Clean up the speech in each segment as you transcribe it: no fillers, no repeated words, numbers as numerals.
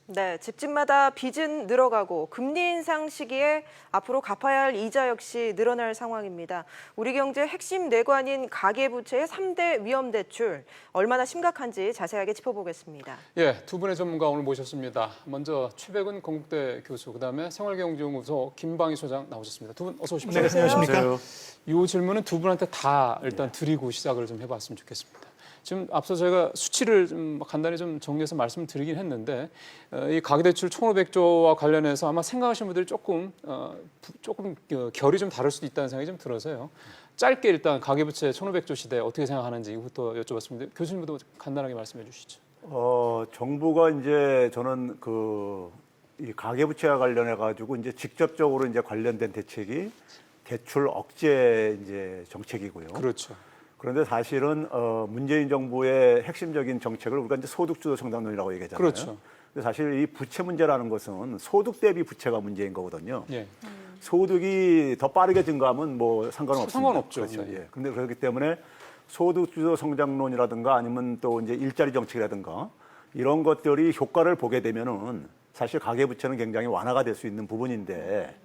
네, 집집마다 빚은 늘어가고 금리 인상 시기에 앞으로 갚아야 할 이자 역시 늘어날 상황입니다. 우리 경제 핵심 뇌관인 가계부채의 3대 위험 대출, 얼마나 심각한지 자세하게 짚어보겠습니다. 예, 두 분의 전문가 오늘 모셨습니다. 먼저 최백은 건국대 교수, 그다음에 생활경제연구소 김방희 소장 나오셨습니다. 두 분 어서 오십시오. 네, 안녕하십니까. 이 질문은 두 분한테 다 일단 드리고 시작을 좀 해봤으면 좋겠습니다. 지금 앞서 저희가 수치를 좀 간단히 좀 정리해서 말씀을 드리긴 했는데 이 가계대출 1,500조와 관련해서 아마 생각하시는 분들이 조금 결이 좀 다를 수도 있다는 생각이 좀 들어서요. 짧게 일단 가계부채 1,500조 시대 어떻게 생각하는지 이부터 여쭤봤습니다. 교수님도 간단하게 말씀해 주시죠. 정부가 이제 저는 이 가계부채와 관련해 가지고 이제 직접적으로 이제 관련된 대책이 대출 억제 이제 정책이고요. 그렇죠. 그런데 사실은 문재인 정부의 핵심적인 정책을 우리가 이제 소득주도 성장론이라고 얘기하잖아요. 그렇죠. 근데 사실 이 부채 문제라는 것은 소득 대비 부채가 문제인 거거든요. 예. 소득이 더 빠르게 증가하면 뭐 상관없습니다. 상관없죠. 그렇죠. 네. 예. 그런데 그렇기 때문에 소득주도 성장론이라든가 아니면 또 이제 일자리 정책이라든가 이런 것들이 효과를 보게 되면은 사실 가계부채는 굉장히 완화가 될 수 있는 부분인데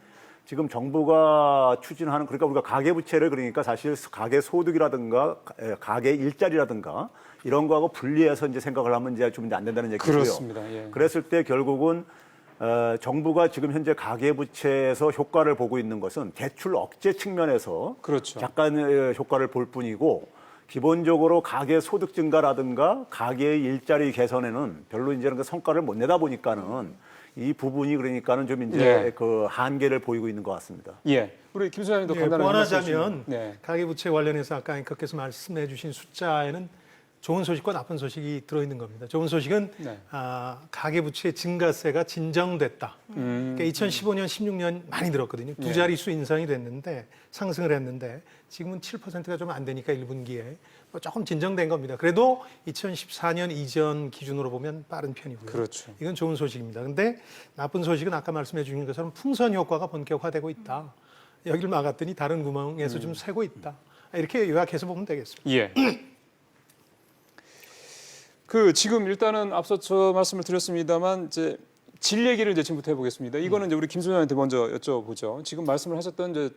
지금 정부가 추진하는 그러니까 우리가 가계부채를 그러니까 사실 가계 소득이라든가 가계 일자리라든가 이런 거하고 분리해서 이제 생각을 하면 이제 좀 안 된다는 얘기고요. 그렇습니다. 예. 그랬을 때 결국은 정부가 지금 현재 가계부채에서 효과를 보고 있는 것은 대출 억제 측면에서 그렇죠. 잠깐 효과를 볼 뿐이고 기본적으로 가계 소득 증가라든가 가계의 일자리 개선에는 별로 이제 그 성과를 못 내다 보니까는 이 부분이 그러니까는 좀 이제 예. 그 한계를 보이고 있는 것 같습니다. 예. 우리 김 소장님도 예, 간단하게 보완하자면 네. 가계부채 관련해서 아까 앵커께서 말씀해 주신 숫자에는 좋은 소식과 나쁜 소식이 들어있는 겁니다. 좋은 소식은 네. 가계부채 증가세가 진정됐다. 그러니까 2015년, 16년 많이 들었거든요. 두 네. 자릿수 인상이 됐는데 상승을 했는데 지금은 7%가 좀 안 되니까 1분기에 뭐 조금 진정된 겁니다. 그래도 2014년 이전 기준으로 보면 빠른 편이고요. 그렇죠. 이건 좋은 소식입니다. 근데 나쁜 소식은 아까 말씀해 주신 것처럼 풍선 효과가 본격화되고 있다. 여기를 막았더니 다른 구멍에서 좀 새고 있다. 이렇게 요약해서 보면 되겠습니다. 예. 지금 일단은 앞서 저 말씀을 드렸습니다만 이제 질 얘기를 이제 지금부터 해보겠습니다. 이거는 이제 우리 김 소장한테 먼저 여쭤보죠. 지금 말씀을 하셨던 이제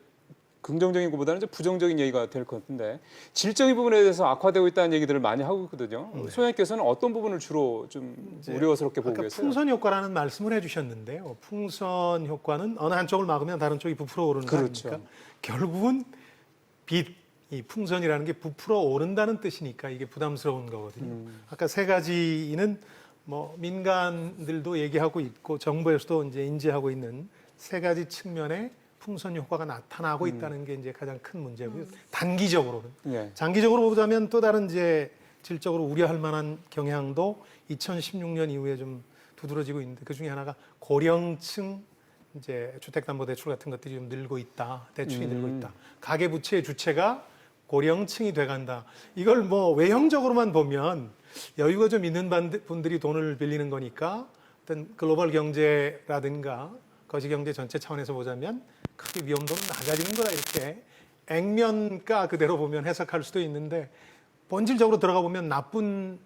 긍정적인 것보다는 이제 부정적인 얘기가 될 것 같은데 질적인 부분에 대해서 악화되고 있다는 얘기들을 많이 하고 있거든요. 소장님께서는 어떤 부분을 주로 좀 우려스럽게 보고 아까 계세요? 풍선 효과라는 말씀을 해주셨는데요. 풍선 효과는 어느 한쪽을 막으면 다른 쪽이 부풀어 오르는 거 그렇죠. 아닙니까? 결국은 이 풍선이라는 게 부풀어 오른다는 뜻이니까 이게 부담스러운 거거든요. 아까 세 가지는 뭐 민간들도 얘기하고 있고 정부에서도 이제 인지하고 있는 세 가지 측면의 풍선 효과가 나타나고 있다는 게 이제 가장 큰 문제고요. 단기적으로는. 예. 장기적으로 보자면 또 다른 이제 질적으로 우려할 만한 경향도 2016년 이후에 좀 두드러지고 있는데 그 중에 하나가 고령층 이제 주택담보대출 같은 것들이 좀 늘고 있다. 대출이 늘고 있다. 가계부채의 주체가 고령층이 돼간다. 이걸 뭐 외형적으로만 보면 여유가 좀 있는 분들이 돈을 빌리는 거니까 어떤 글로벌 경제라든가 거시경제 전체 차원에서 보자면 크게 위험도는 낮아지는 거다 이렇게 액면가 그대로 보면 해석할 수도 있는데 본질적으로 들어가 보면 나쁜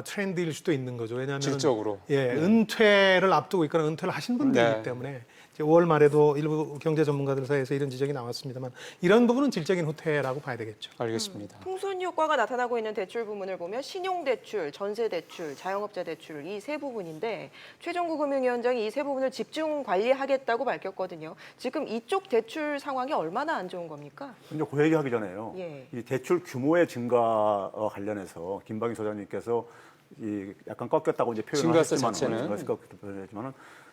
트렌드일 수도 있는 거죠. 왜냐하면 질적으로. 예, 은퇴를 앞두고 있거나 은퇴를 하신 분들이기 네. 때문에 이제 5월 말에도 일부 경제 전문가들 사이에서 이런 지적이 나왔습니다만 이런 부분은 질적인 후퇴라고 봐야 되겠죠. 알겠습니다. 풍선 효과가 나타나고 있는 대출 부문을 보면 신용대출, 전세대출, 자영업자 대출 이 세 부분인데 최종구 금융위원장이 이 세 부분을 집중 관리하겠다고 밝혔거든요. 지금 이쪽 대출 상황이 얼마나 안 좋은 겁니까? 이제 그 얘기하기 전에요. 예. 이 대출 규모의 증가 관련해서 김방희 소장님께서 이 약간 꺾였다고 이제 증가세 표현하셨지만, 자체는. 표현했지만은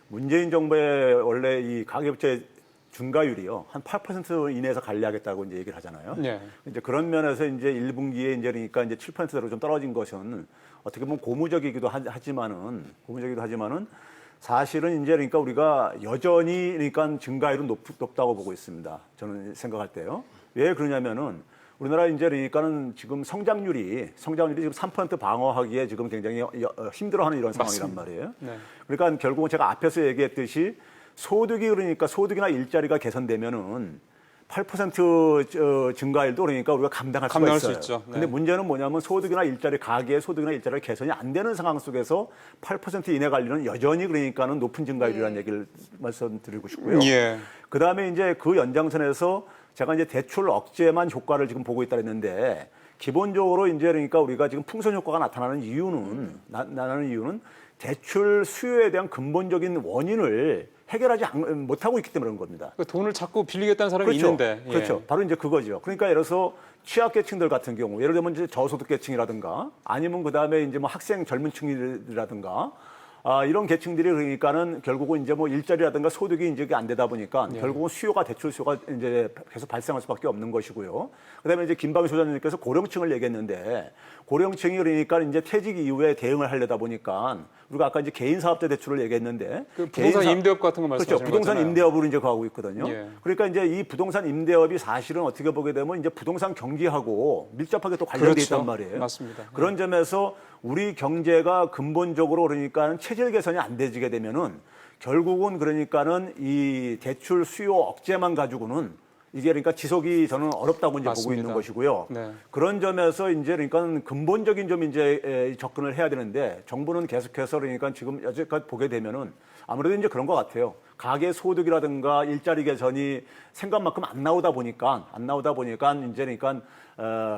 문재인 정부의 원래 이 가계부채 증가율이요 한 8% 이내에서 관리하겠다고 이제 얘기를 하잖아요. 네. 이제 그런 면에서 이제 1분기에 이제 그러니까 이제 7%대로 좀 떨어진 것은 어떻게 보면 고무적이기도 하지만은 사실은 이제 그러니까 우리가 여전히 그러니까 증가율은 높다고 보고 있습니다. 저는 생각할 때요. 왜 그러냐면은 우리나라 이제 그러니까는 지금 성장률이 지금 3% 방어하기에 지금 굉장히 힘들어하는 이런 상황이란 말이에요. 네. 그러니까 결국은 제가 앞에서 얘기했듯이 소득이 그러니까 소득이나 일자리가 개선되면은 8% 증가율도 그러니까 우리가 감당할 수가 감당할 수 있어요. 있죠. 네. 근데 문제는 뭐냐면 소득이나 일자리, 가계의 소득이나 일자리 개선이 안 되는 상황 속에서 8% 이내 관리는 여전히 그러니까는 높은 증가율이라는 얘기를 말씀드리고 싶고요. 예. 그다음에 이제 그 연장선에서 제가 이제 대출 억제만 효과를 지금 보고 있다 그랬는데 기본적으로 이제 그러니까 우리가 지금 풍선 효과가 나타나는 이유는 나는 이유는 대출 수요에 대한 근본적인 원인을 해결하지 못하고 있기 때문에 그런 겁니다. 그 돈을 자꾸 빌리겠다는 사람이 그렇죠. 있는데. 예. 그렇죠. 바로 이제 그거죠. 그러니까 예를 들어서 취약계층들 같은 경우, 예를 들면 이제 저소득계층이라든가 아니면 그 다음에 이제 뭐 학생 젊은 층이라든가 이런 계층들이 그러니까는 결국은 이제 뭐 일자리라든가 소득이 이제 안 되다 보니까 결국은 수요가 대출 수요가 이제 계속 발생할 수밖에 없는 것이고요. 그다음에 이제 김방희 소장님께서 고령층을 얘기했는데 고령층이 그러니까 이제 퇴직 이후에 대응을 하려다 보니까 우리가 아까 이제 개인 사업자 대출을 얘기했는데 그 부동산 임대업 같은 거 말씀하시는 그렇죠. 부동산 거잖아요. 임대업으로 이제 가고 있거든요. 예. 그러니까 이제 이 부동산 임대업이 사실은 어떻게 보게 되면 이제 부동산 경기하고 밀접하게 또 관련돼 그렇죠. 있단 말이에요. 맞습니다. 그런 점에서 우리 경제가 근본적으로 그러니까 체질 개선이 안 되지게 되면은 결국은 그러니까는 이 대출 수요 억제만 가지고는 이게 그러니까 지속이 저는 어렵다고 이제 보고 맞습니다. 있는 것이고요. 네. 그런 점에서 이제 그러니까 근본적인 좀 이제 접근을 해야 되는데 정부는 계속해서 그러니까 지금 여태까지 보게 되면은 아무래도 이제 그런 것 같아요. 가계 소득이라든가 일자리 개선이 생각만큼 안 나오다 보니까 이제 그러니까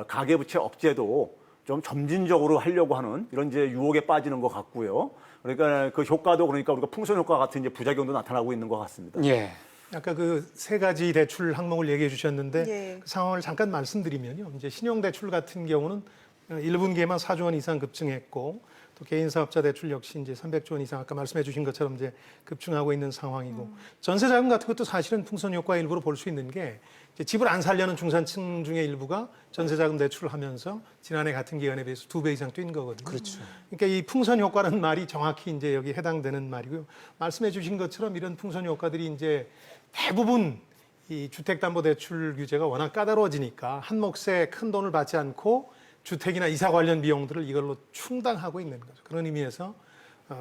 가계 부채 억제도 좀 점진적으로 하려고 하는 이런 이제 유혹에 빠지는 것 같고요. 그러니까 그 효과도 그러니까 우리가 풍선 효과 같은 이제 부작용도 나타나고 있는 것 같습니다. 예. 아까 그 세 가지 대출 항목을 얘기해 주셨는데 예. 그 상황을 잠깐 말씀드리면요. 이제 신용대출 같은 경우는 1분기에만 4조 원 이상 급증했고 또 개인사업자 대출 역시 이제 300조 원 이상 아까 말씀해 주신 것처럼 이제 급증하고 있는 상황이고 전세자금 같은 것도 사실은 풍선 효과 일부로 볼 수 있는 게 이제 집을 안 살려는 중산층 중에 일부가 전세자금 대출을 하면서 지난해 같은 기간에 비해서 2배 이상 뛴 거거든요. 그렇죠. 그러니까 이 풍선 효과라는 말이 정확히 이제 여기 해당되는 말이고요. 말씀해 주신 것처럼 이런 풍선 효과들이 이제 대부분 이 주택담보대출 규제가 워낙 까다로워지니까 한 몫에 큰 돈을 받지 않고 주택이나 이사 관련 비용들을 이걸로 충당하고 있는 거죠. 그런 의미에서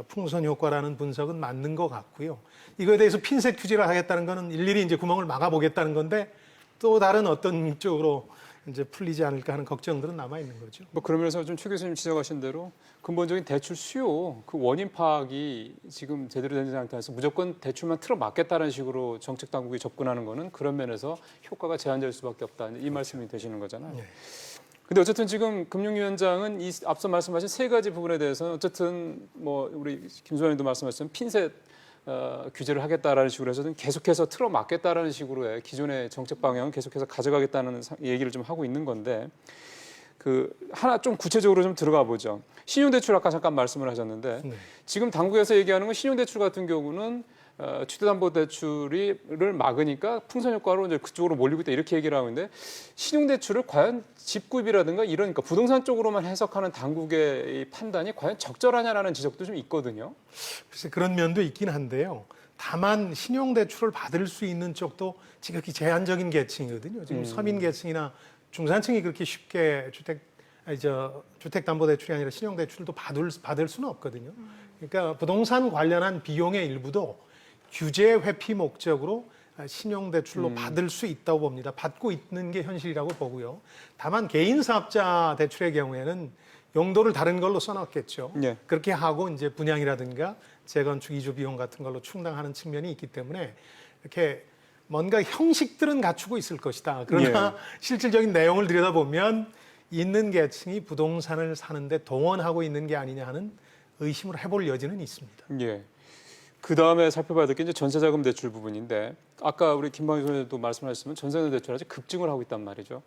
풍선 효과라는 분석은 맞는 것 같고요. 이거에 대해서 핀셋 규제를 하겠다는 거는 일일이 이제 구멍을 막아보겠다는 건데 또 다른 어떤 쪽으로 이제 풀리지 않을까 하는 걱정들은 남아 있는 거죠. 뭐 그러면서 좀 최 교수님 지적하신 대로 근본적인 대출 수요 그 원인 파악이 지금 제대로 되는 상태에서 무조건 대출만 틀어 막겠다는 식으로 정책 당국이 접근하는 거는 그런 면에서 효과가 제한될 수밖에 없다. 이 말씀이 되시는 거잖아요. 네. 근데 어쨌든 지금 금융위원장은 이 앞서 말씀하신 세 가지 부분에 대해서는 어쨌든 뭐 우리 김 소장님도 말씀하셨지만 핀셋 규제를 하겠다라는 식으로 해서는 계속해서 틀어 막겠다라는 식으로의 기존의 정책 방향은 계속해서 가져가겠다는 얘기를 좀 하고 있는 건데 그 하나 좀 구체적으로 좀 들어가 보죠. 신용대출 아까 잠깐 말씀을 하셨는데 네. 지금 당국에서 얘기하는 건 신용대출 같은 경우는 주택담보대출을 막으니까 풍선 효과로 이제 그쪽으로 몰리고 있다 이렇게 얘기를 하고 있는데 신용대출을 과연 집구입이라든가 이런 그러니까 부동산 쪽으로만 해석하는 당국의 이 판단이 과연 적절하냐라는 지적도 좀 있거든요. 글쎄 그런 면도 있긴 한데요. 다만 신용대출을 받을 수 있는 쪽도 지극히 제한적인 계층이거든요. 지금 서민 계층이나 중산층이 그렇게 쉽게 주택담보대출이 아니라 신용대출도 받을 수는 없거든요. 그러니까 부동산 관련한 비용의 일부도 규제 회피 목적으로 신용대출로 받을 수 있다고 봅니다. 받고 있는 게 현실이라고 보고요. 다만 개인사업자 대출의 경우에는 용도를 다른 걸로 써놨겠죠. 네. 그렇게 하고 이제 분양이라든가 재건축 이주 비용 같은 걸로 충당하는 측면이 있기 때문에 이렇게 뭔가 형식들은 갖추고 있을 것이다. 그러나 실질적인 내용을 들여다보면 있는 계층이 부동산을 사는데 동원하고 있는 게 아니냐 하는 의심을 해볼 여지는 있습니다. 예. 그 다음에 살펴봐야 될 게 이제 전세자금 대출 부분인데 아까 우리 김방희 소장님도 말씀하셨지만 전세자금 대출 아직 급증을 하고 있단 말이죠.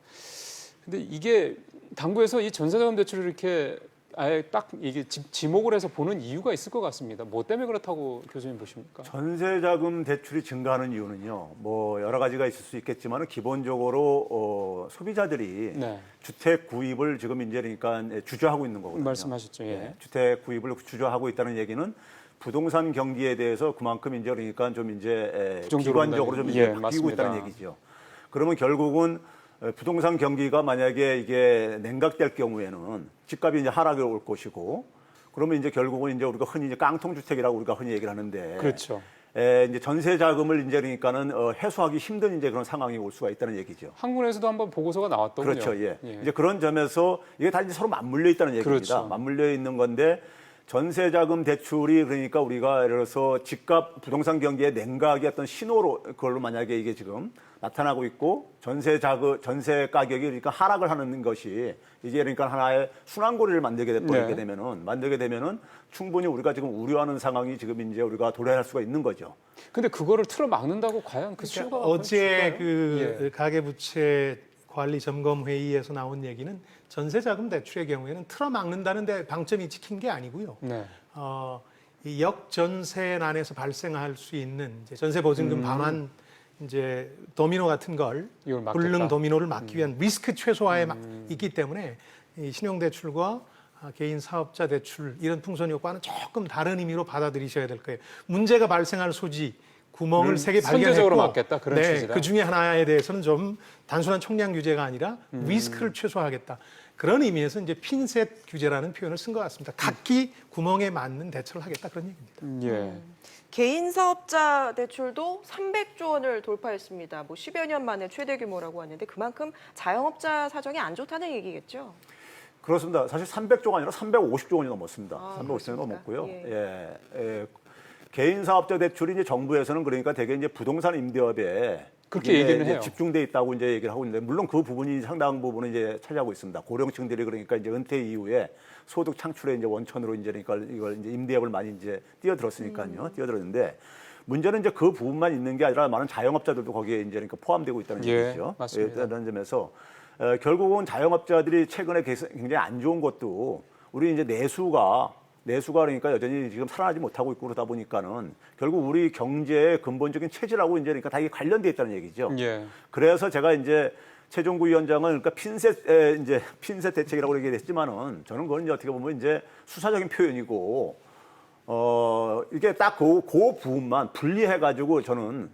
근데 이게 당부에서 이 전세자금 대출을 이렇게 아예 딱 이게 지목을 해서 보는 이유가 있을 것 같습니다. 뭐 때문에 그렇다고 교수님 보십니까? 전세자금 대출이 증가하는 이유는요. 뭐 여러 가지가 있을 수 있겠지만 기본적으로 소비자들이 네. 주택 구입을 지금 이제 그러니까 주저하고 있는 거거든요. 말씀하셨죠. 예. 네, 주택 구입을 주저하고 있다는 얘기는 부동산 경기에 대해서 그만큼 이제 그러니까 좀 이제 비관적으로 좀 이제 바뀌고 맞습니다. 있다는 얘기죠. 그러면 결국은 부동산 경기가 만약에 이게 냉각될 경우에는 집값이 이제 하락이 올 것이고 그러면 이제 결국은 이제 우리가 흔히 이제 깡통 주택이라고 우리가 흔히 얘기를 하는데 그렇죠. 이제 전세 자금을 이제 그러니까는 해소하기 힘든 이제 그런 상황이 올 수가 있다는 얘기죠. 한군에서도 한번 보고서가 나왔더군요. 그렇죠. 예. 예. 이제 그런 점에서 이게 다 이제 서로 맞물려 있다는 얘기입니다. 그렇죠. 맞물려 있는 건데 전세 자금 대출이 그러니까 우리가 예를 들어서 집값 부동산 경기의 냉각의 어떤 신호로 그걸로 만약에 이게 지금 나타나고 있고 전세 가격이 그러니까 하락을 하는 것이 이제 그러니까 하나의 순환고리를 만들게 되면은 충분히 우리가 지금 우려하는 상황이 지금 이제 우리가 도래할 수가 있는 거죠. 근데 그거를 틀어 막는다고 과연 그 그러니까 수요가 어제 있을까요? 그 예. 가계부채 관리 점검 회의에서 나온 얘기는 전세자금 대출의 경우에는 틀어 막는다는데 방점이 찍힌 게 아니고요. 네. 이 역전세난에서 발생할 수 있는 이제 전세 보증금 반환 이제 도미노 같은 걸 이걸 막겠다. 불능 도미노를 막기 위한 리스크 최소화에 있기 때문에 이 신용대출과 개인 사업자 대출 이런 풍선 효과는 조금 다른 의미로 받아들이셔야 될 거예요. 문제가 발생할 소지 구멍을 세 개 발견했고 선제적으로 막겠다 그런 취지다. 그 중에 하나에 대해서는 좀 단순한 총량 규제가 아니라 리스크를 최소화하겠다. 그런 의미에서 이제 핀셋 규제라는 표현을 쓴 것 같습니다. 각기 구멍에 맞는 대처를 하겠다 그런 얘기입니다. 예. 개인 사업자 대출도 300조 원을 돌파했습니다. 뭐 10여 년 만에 최대 규모라고 하는데 그만큼 자영업자 사정이 안 좋다는 얘기겠죠. 그렇습니다. 사실 300조가 아니라 350조 원이 넘었습니다. 350조 원이 그렇습니까? 넘었고요. 예. 개인 사업자 대출이 이제 정부에서는 그러니까 대개 이제 부동산 임대업에 그렇게 이게 얘기는 이제 해요. 집중돼 있다고 이제 얘기를 하고 있는데 물론 그 부분이 상당 부분은 이제 차지하고 있습니다. 고령층들이 그러니까 이제 은퇴 이후에 소득 창출의 이제 원천으로 이제 그러니까 이걸 이제 임대업을 많이 이제 뛰어들었으니까요. 뛰어들었는데 문제는 이제 그 부분만 있는 게 아니라 많은 자영업자들도 거기에 이제 그러니까 포함되고 있다는 예, 얘기죠. 맞습니다. 이런 점에서 결국은 자영업자들이 최근에 굉장히 안 좋은 것도 우리 이제 내수가 그러니까 여전히 지금 살아나지 못하고 있고 그러다 보니까는 결국 우리 경제의 근본적인 체질하고 이제 그러니까 다 이게 관련돼 있다는 얘기죠. 예. 그래서 제가 이제 최종구 위원장은 그러니까 핀셋 대책이라고 얘기했지만은 저는 그건 이제 어떻게 보면 이제 수사적인 표현이고 이게 딱 그 부분만 분리해 가지고 저는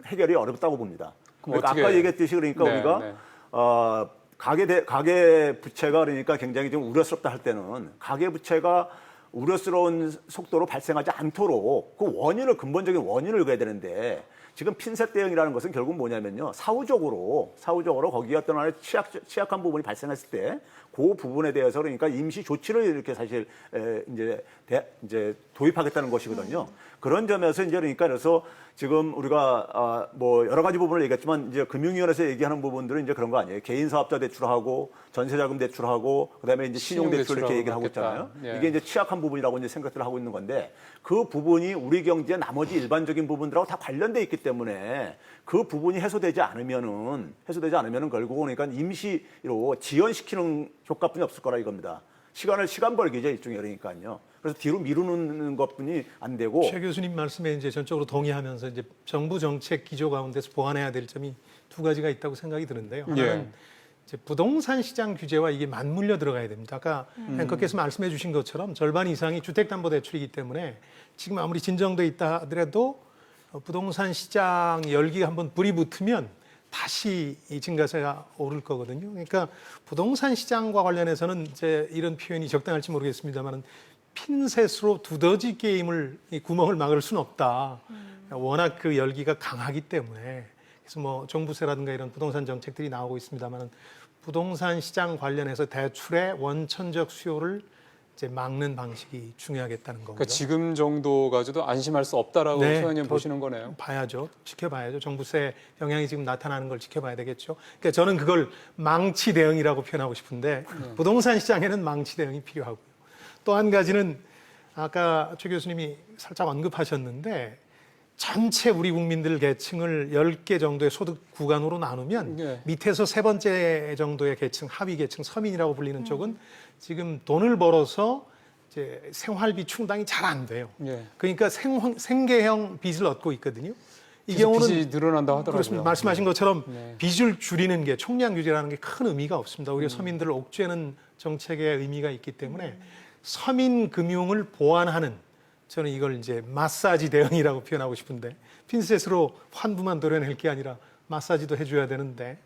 해결이 어렵다고 봅니다. 그러니까 어떻게 아까 얘기했듯이 그러니까 네, 우리가 네. 가계 부채가 그러니까 굉장히 좀 우려스럽다 할 때는 가계 부채가 우려스러운 속도로 발생하지 않도록 그 근본적인 원인을 그어야 되는데 지금 핀셋 대응이라는 것은 결국 뭐냐면요. 사후적으로 거기에 어떤 하나의 취약한 부분이 발생했을 때 그 부분에 대해서 그러니까 임시 조치를 이렇게 사실 이제 도입하겠다는 것이거든요. 그런 점에서 이제 그러니까 그래서 지금 우리가 뭐 여러 가지 부분을 얘기했지만 이제 금융위원회에서 얘기하는 부분들은 이제 그런 거 아니에요. 개인 사업자 대출하고 전세자금 대출하고 그다음에 이제 신용대출 이렇게 얘기를 하고 있잖아요. 예. 이게 이제 취약한 부분이라고 이제 생각들을 하고 있는 건데 그 부분이 우리 경제의 나머지 일반적인 부분들하고 다 관련돼 있기 때문에 그 부분이 해소되지 않으면은 결국은 그러니까 임시로 지연시키는 효과뿐이 없을 거라 이겁니다. 시간 벌기죠 일종의 그러니까요. 그래서 뒤로 미루는 것뿐이 안 되고. 최 교수님 말씀에 이제 전적으로 동의하면서 이제 정부 정책 기조 가운데서 보완해야 될 점이 두 가지가 있다고 생각이 드는데요. 하나는 예. 이제 부동산 시장 규제와 이게 맞물려 들어가야 됩니다. 아까 앵커께서 말씀해 주신 것처럼 절반 이상이 주택담보대출이기 때문에 지금 아무리 진정돼 있다 하더라도 부동산 시장 열기가 한번 불이 붙으면 다시 이 증가세가 오를 거거든요. 그러니까 부동산 시장과 관련해서는 이제 이런 표현이 적당할지 모르겠습니다만은 핀셋으로 두더지 게임을 이 구멍을 막을 수는 없다. 워낙 그 열기가 강하기 때문에 그래서 뭐 종부세라든가 이런 부동산 정책들이 나오고 있습니다만은 부동산 시장 관련해서 대출의 원천적 수요를 이제 막는 방식이 중요하겠다는 거고요. 그러니까 지금 정도 가지고도 안심할 수 없다라고 네, 소장님 더 보시는 거네요. 봐야죠. 지켜봐야죠. 종부세 영향이 지금 나타나는 걸 지켜봐야 되겠죠. 그러니까 저는 그걸 망치 대응이라고 표현하고 싶은데 부동산 시장에는 망치 대응이 필요하고요. 또 한 가지는 아까 최 교수님이 살짝 언급하셨는데 전체 우리 국민들 계층을 10개 정도의 소득 구간으로 나누면 네. 밑에서 세 번째 정도의 계층, 하위 계층, 서민이라고 불리는 쪽은 지금 돈을 벌어서 이제 생활비 충당이 잘 안 돼요. 예. 그러니까 생계형 빚을 얻고 있거든요. 이 그래서 경우는 빚이 늘어난다고 하더라고요. 그렇습니다. 말씀하신 것처럼 네. 빚을 줄이는 게 총량 규제라는 게 큰 의미가 없습니다. 오히려 서민들을 옥죄는 정책의 의미가 있기 때문에 서민 금융을 보완하는 저는 이걸 이제 마사지 대응이라고 표현하고 싶은데 핀셋으로 환부만 도려낼 게 아니라 마사지도 해줘야 되는데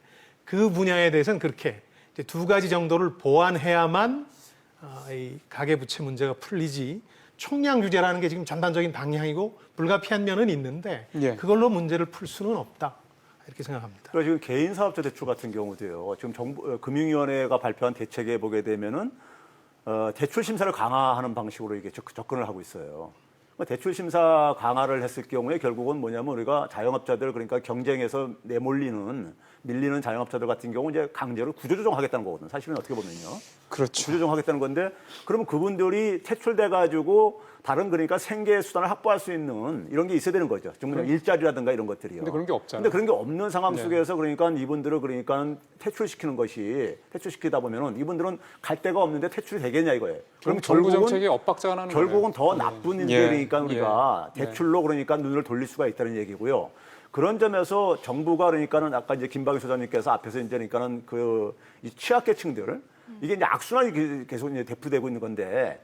그 분야에 대해서는 그렇게 이제 두 가지 정도를 보완해야만 이 가계부채 문제가 풀리지 총량 규제라는 게 지금 전반적인 방향이고 불가피한 면은 있는데 예. 그걸로 문제를 풀 수는 없다. 이렇게 생각합니다. 그러니까 지금 개인 사업자 대출 같은 경우도요. 지금 금융위원회가 발표한 대책에 보게 되면은 대출 심사를 강화하는 방식으로 이게 접근을 하고 있어요. 대출 심사 강화를 했을 경우에 결국은 뭐냐면 우리가 자영업자들 그러니까 경쟁에서 밀리는 자영업자들 같은 경우 이제 강제로 구조조정하겠다는 거거든요. 사실은 어떻게 보면요. 그렇죠. 구조조정하겠다는 건데 그러면 그분들이 퇴출돼 가지고 다른 그러니까 생계 수단을 확보할 수 있는 이런 게 있어야 되는 거죠. 정말 일자리라든가 이런 것들이요. 근데 그런 게 없잖아요. 근데 그런 게 없는 상황 네. 속에서 그러니까 이분들을 그러니까 퇴출시키다 보면은 이분들은 갈 데가 없는데 퇴출이 되겠냐 이거예요. 그럼 정부 정책이 엇박자가 나는 거예요. 결국은 더 나쁜 일이니까 우리가 예. 대출로 그러니까 눈을 돌릴 수가 있다는 얘기고요. 그런 점에서 정부가 그러니까는 아까 이제 김방희 소장님께서 앞에서 이제 그러니까는 이 취약계층들 이게 이제 악순환이 계속 이제 대표되고 있는 건데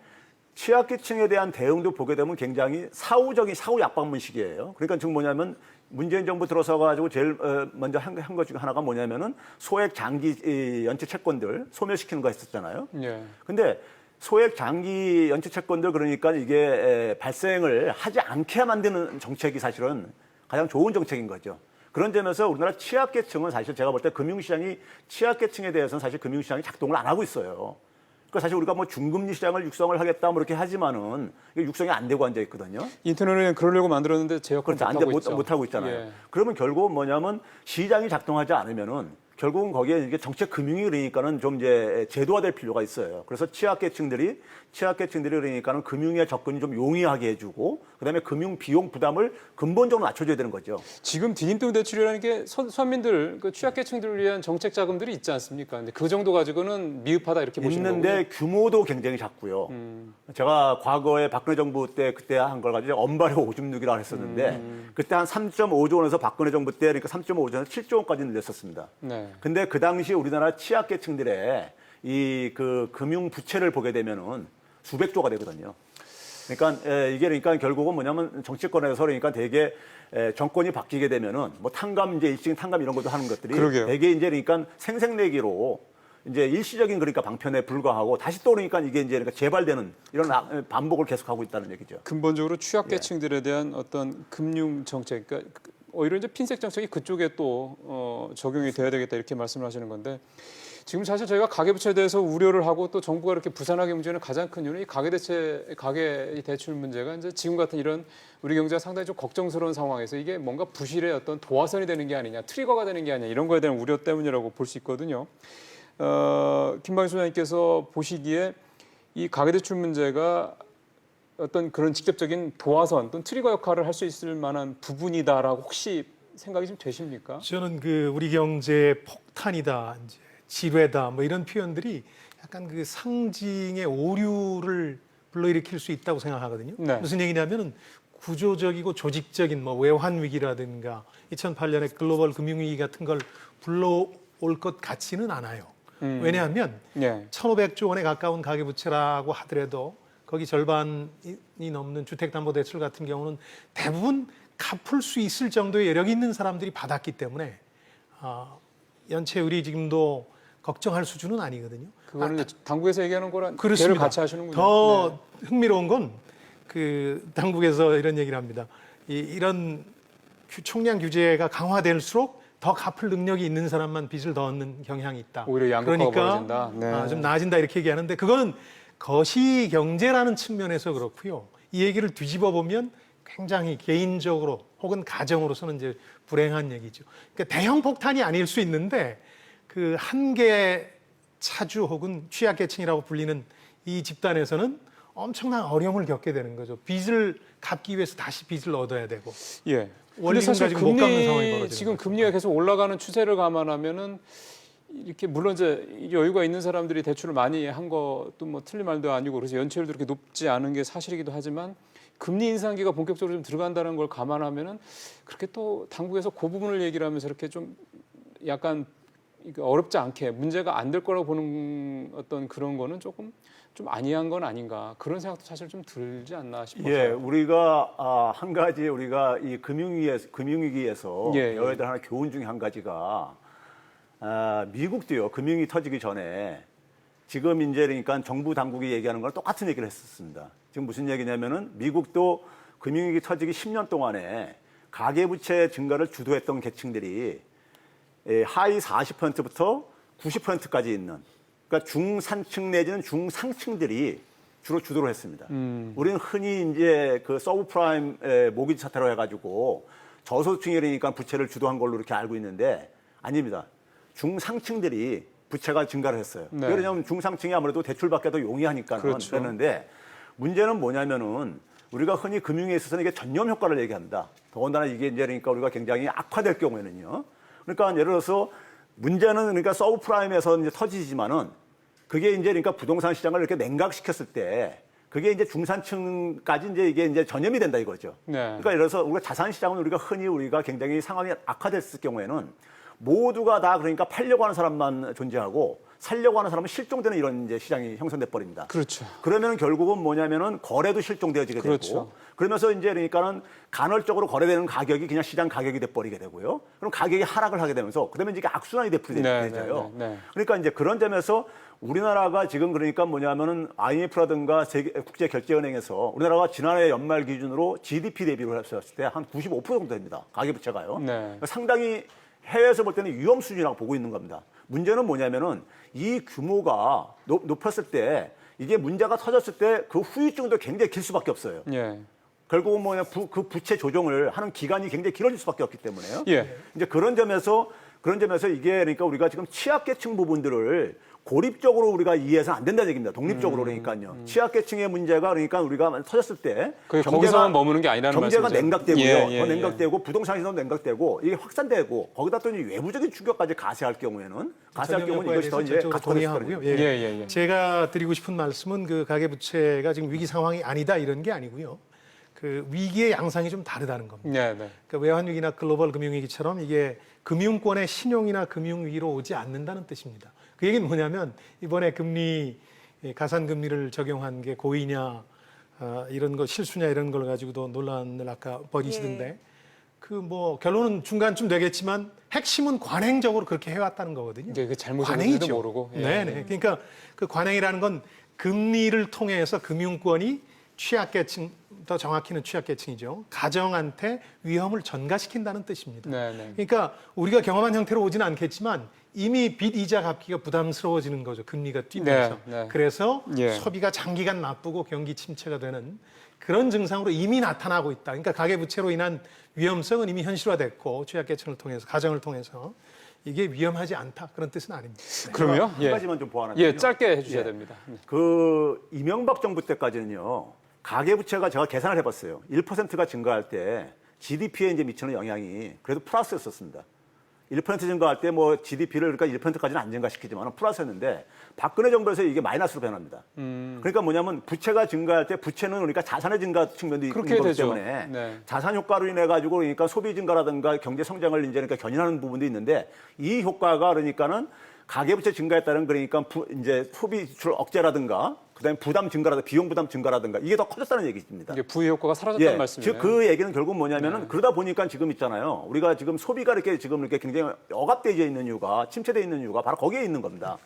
취약계층에 대한 대응도 보게 되면 굉장히 사후 약방문식이에요. 그러니까 지금 뭐냐면 문재인 정부 들어서 가지고 제일 먼저 한 것 중에 하나가 뭐냐면은 소액 장기 연체 채권들 소멸시키는 거 했었잖아요. 예. 근데 소액 장기 연체 채권들 그러니까 이게 발생을 하지 않게 만드는 정책이 사실은 가장 좋은 정책인 거죠. 그런 점에서 우리나라 취약계층은 사실 제가 볼 때 금융시장이 취약계층에 대해서는 사실 금융시장이 작동을 안 하고 있어요. 그러니까 사실 우리가 뭐 중금리 시장을 육성을 하겠다 뭐 이렇게 하지만은 이게 육성이 안 되고 앉아 있거든요. 인터넷은 그러려고 만들었는데 제 역할을 그렇죠. 못 하고 있잖아요. 예. 그러면 결국은 뭐냐면 시장이 작동하지 않으면은 결국은 거기에 이게 정책 금융이 그러니까는 좀 이제 제도화될 필요가 있어요. 그래서 취약계층들이 그러니까는 금융에 접근이 좀 용이하게 해주고 그다음에 금융 비용 부담을 근본적으로 낮춰줘야 되는 거죠. 지금 디딤돌 대출이라는 게 선민들, 그 취약계층들을 위한 정책 자금들이 있지 않습니까? 근데 그 정도 가지고는 미흡하다 이렇게 보시는 거군요. 있는데 규모도 굉장히 작고요. 제가 과거에 박근혜 정부 때 그때 한 걸 가지고 언발의 오줌 누기라고 했었는데 그때 한 3.5조 원에서 박근혜 정부 때 그러니까 3.5조 원에서 7조 원까지 늘렸었습니다. 네. 근데 그 당시 우리나라 취약계층들의 이 그 금융 부채를 보게 되면은 수백조가 되거든요. 그러니까 이게 그러니까 결국은 뭐냐면 정치권에서 그러니까 되게 정권이 바뀌게 되면은 뭐 탕감 이제 일시적인 탕감 이런 것도 하는 것들이 그러게요. 되게 이제 그러니까 생색내기로 이제 일시적인 그러니까 방편에 불과하고 다시 또 그러니까 이게 이제 그러니까 재발되는 이런 반복을 계속하고 있다는 얘기죠. 근본적으로 취약계층들에 대한 어떤 금융 정책, 그러니까 오히려 이제 핀셋 정책이 그쪽에 또 적용이 돼야 되겠다 이렇게 말씀을 하시는 건데 지금 사실 저희가 가계부채에 대해서 우려를 하고 또 정부가 이렇게 부산하게 문제는 가장 큰 이유는 이 가계 대출 문제가 이제 지금 같은 이런 우리 경제가 상당히 좀 걱정스러운 상황에서 이게 뭔가 부실의 어떤 도화선이 되는 게 아니냐, 트리거가 되는 게 아니냐 이런 거에 대한 우려 때문이라고 볼 수 있거든요. 김방희 소장님께서 보시기에 이 가계대출 문제가 어떤 그런 직접적인 도화선 또는 트리거 역할을 할 수 있을 만한 부분이다라고 혹시 생각이 좀 되십니까? 저는 그 우리 경제의 폭탄이다, 이제 지뢰다, 뭐 이런 표현들이 약간 그 상징의 오류를 불러일으킬 수 있다고 생각하거든요. 네. 무슨 얘기냐면은 구조적이고 조직적인 뭐 외환 위기라든가 2008년에 글로벌 금융위기 같은 걸 불러올 것 같지는 않아요. 왜냐하면 예. 1,500조 원에 가까운 가계부채라고 하더라도 거기 절반이 넘는 주택담보대출 같은 경우는 대부분 갚을 수 있을 정도의 여력이 있는 사람들이 받았기 때문에 연체율이 지금도 걱정할 수준은 아니거든요. 그거는 이제 당국에서 얘기하는 거랑 그렇습니다. 개를 같이 하시는군요. 더 흥미로운 건 그 당국에서 이런 얘기를 합니다. 이런 총량 규제가 강화될수록 더 갚을 능력이 있는 사람만 빚을 더 얻는 경향이 있다. 오히려 양극화가 그러니까 벌어진다. 네. 좀 나아진다 이렇게 얘기하는데 그거는 거시 경제라는 측면에서 그렇고요. 이 얘기를 뒤집어 보면 굉장히 개인적으로 혹은 가정으로서는 이제 불행한 얘기죠. 그러니까 대형 폭탄이 아닐 수 있는데 그 한계 차주 혹은 취약계층이라고 불리는 이 집단에서는 엄청난 어려움을 겪게 되는 거죠. 빚을 갚기 위해서 다시 빚을 얻어야 되고. 예. 근데 원리금 사실 가지고 못 갚는 상황이 벌어지는 지금 거죠. 금리가 계속 올라가는 추세를 감안하면은 이렇게 물론 이제 여유가 있는 사람들이 대출을 많이 한 것도 뭐 틀린 말도 아니고 그래서 연체율도 그렇게 높지 않은 게 사실이기도 하지만 금리 인상기가 본격적으로 좀 들어간다는 걸 감안하면은 그렇게 또 당국에서 그 부분을 얘기를 하면서 이렇게 좀 약간 어렵지 않게 문제가 안 될 거라고 보는 어떤 그런 거는 조금 좀 아니한 건 아닌가 그런 생각도 사실 좀 들지 않나 싶어요. 예, 우리가 한 가지 우리가 이 금융위기에서 예, 예. 여야들 하나 교훈 중에 한 가지가 미국도요 금융이 터지기 전에 지금 이제 그러니까 정부 당국이 얘기하는 거랑 똑같은 얘기를 했었습니다. 지금 무슨 얘기냐면은 미국도 금융위기 터지기 10년 동안에 가계부채 증가를 주도했던 계층들이 하위 40%부터 90%까지 있는 그러니까 중산층 내지는 중상층들이 주로 주도를 했습니다. 우리는 흔히 이제 그 서브프라임 모기지 사태로 해가지고 저소득층이니까 부채를 주도한 걸로 이렇게 알고 있는데 아닙니다. 중상층들이 부채가 증가를 했어요. 네. 왜냐하면 중상층이 아무래도 대출받기도 용이하니까 그렇죠. 그랬는데 문제는 뭐냐면은 우리가 흔히 금융에 있어서는 이게 전념 효과를 얘기합니다. 더군다나 이게 이제 그러니까 우리가 굉장히 악화될 경우에는요. 그러니까 예를 들어서 문제는 그러니까 서브프라임에서 이제 터지지만은 그게 이제 그러니까 부동산 시장을 이렇게 냉각시켰을 때 그게 이제 중산층까지 이제 이게 이제 전염이 된다 이거죠. 네. 그러니까 예를 들어서 우리가 자산 시장은 우리가 흔히 우리가 굉장히 상황이 악화됐을 경우에는 모두가 다 그러니까 팔려고 하는 사람만 존재하고 살려고 하는 사람은 실종되는 이런 이제 시장이 형성돼 버립니다. 그렇죠. 그러면 결국은 뭐냐면은 거래도 실종되어지게 그렇죠. 되고 그러면서 이제 그러니까는 간헐적으로 거래되는 가격이 그냥 시장 가격이 돼 버리게 되고요. 그럼 가격이 하락을 하게 되면서 그러면 이게 악순환이 되죠. 네. 그러니까 이제 그런 점에서 우리나라가 지금 그러니까 뭐냐면은 IMF라든가 국제결제은행에서 우리나라가 지난해 연말 기준으로 GDP 대비로 했을 때 한 95% 정도 됩니다. 가계부채가요. 네. 상당히 해외에서 볼 때는 위험 수준이라고 보고 있는 겁니다. 문제는 뭐냐면은 이 규모가 높았을 때 이게 문제가 터졌을 때 그 후유증도 굉장히 길 수밖에 없어요. 예. 결국은 뭐냐 그 부채 조정을 하는 기간이 굉장히 길어질 수밖에 없기 때문에요. 예. 이제 그런 점에서 이게 그러니까 우리가 지금 취약계층 부분들을 고립적으로 우리가 이해해서는 안 된다는 얘기입니다. 독립적으로 그러니까요. 취약계층의 문제가 그러니까 우리가 터졌을 때 거기서만 머무는 게 아니라는 경제가 말씀이죠. 냉각되고요. 더 예. 냉각되고 부동산시장도 냉각되고 이게 확산되고 거기다 또 외부적인 충격까지 가세할 경우에는 이것이 더 이제 동의하고요. 예. 제가 드리고 싶은 말씀은 그 가계부채가 지금 위기 상황이 아니다 이런 게 아니고요. 그 위기의 양상이 좀 다르다는 겁니다. 네. 그러니까 외환위기나 글로벌 금융위기처럼 이게 금융권의 신용이나 금융위로 오지 않는다는 뜻입니다. 그 얘기는 뭐냐면 이번에 가산금리를 적용한 게 고의냐 이런 거 실수냐 이런 걸 가지고도 논란을 아까 벌이시던데 그 뭐 결론은 중간쯤 되겠지만 핵심은 관행적으로 그렇게 해왔다는 거거든요. 이게 잘못인지도 모르고. 네네. 그러니까 그 관행이라는 건 금리를 통해서 금융권이 취약계층, 더 정확히는 취약계층이죠. 가정한테 위험을 전가시킨다는 뜻입니다. 네. 그러니까 우리가 경험한 형태로 오지는 않겠지만 이미 빚 이자 갚기가 부담스러워지는 거죠. 금리가 뛰면서. 네. 그래서 예. 소비가 장기간 나쁘고 경기 침체가 되는 그런 증상으로 이미 나타나고 있다. 그러니까 가계부채로 인한 위험성은 이미 현실화됐고 취약계층을 통해서 가정을 통해서 이게 위험하지 않다. 그런 뜻은 아닙니다. 그럼요. 한 가지만 좀 보완하면요. 예, 짧게 해주셔야 됩니다. 그 이명박 정부 때까지는요. 가계부채가 제가 계산을 해봤어요. 1%가 증가할 때 GDP에 이제 미치는 영향이 그래도 플러스였었습니다. 1% 증가할 때 뭐 GDP를 그러니까 1%까지는 안 증가시키지만 플러스였는데 박근혜 정부에서 이게 마이너스로 변합니다. 그러니까 뭐냐면 부채가 증가할 때 부채는 그러니까 자산의 증가 측면도 있는 거기 되죠. 때문에 네. 자산 효과로 인해 가지고 그러니까 소비 증가라든가 경제 성장을 이제 그러니까 견인하는 부분도 있는데 이 효과가 그러니까는 가계부채 증가에 따른 그러니까 이제 소비 지출 억제라든가 그다음에 부담 증가라든가 비용 부담 증가라든가 이게 더 커졌다는 얘기입니다. 이게 부의 효과가 사라졌다는 말씀이네요. 즉 그 얘기는 결국 뭐냐면은 그러다 보니까 지금 있잖아요. 우리가 지금 소비가 이렇게 굉장히 억압되어 있는 이유가 침체되어 있는 이유가 바로 거기에 있는 겁니다.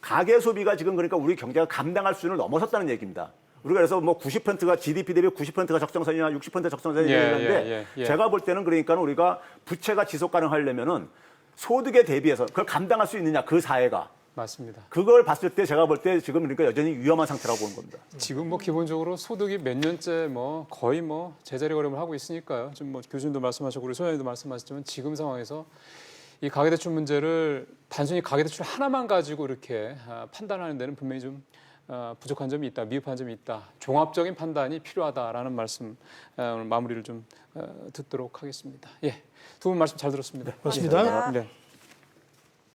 가계 소비가 지금 그러니까 우리 경제가 감당할 수준을 넘어섰다는 얘기입니다. 우리가 그래서 뭐 90%가 GDP 대비 90%가 적정선이냐 60% 적정선이냐 이러는데 제가 볼 때는 그러니까 우리가 부채가 지속 가능하려면은 소득에 대비해서 그걸 감당할 수 있느냐 그 사회가 맞습니다. 그걸 봤을 때 제가 볼 때 지금 그러니까 여전히 위험한 상태라고 보는 겁니다. 지금 뭐 기본적으로 소득이 몇 년째 뭐 거의 뭐 제자리 걸음을 하고 있으니까요. 지금 뭐 교수님도 말씀하셨고 우리 소장님도 말씀하셨지만 지금 상황에서 이 가계대출 문제를 단순히 가계대출 하나만 가지고 이렇게 판단하는 데는 분명히 좀 부족한 점이 있다, 미흡한 점이 있다. 종합적인 판단이 필요하다라는 말씀 오늘 마무리를 좀 듣도록 하겠습니다. 예, 두 분 말씀 잘 들었습니다. 고맙습니다. 고맙습니다. 네.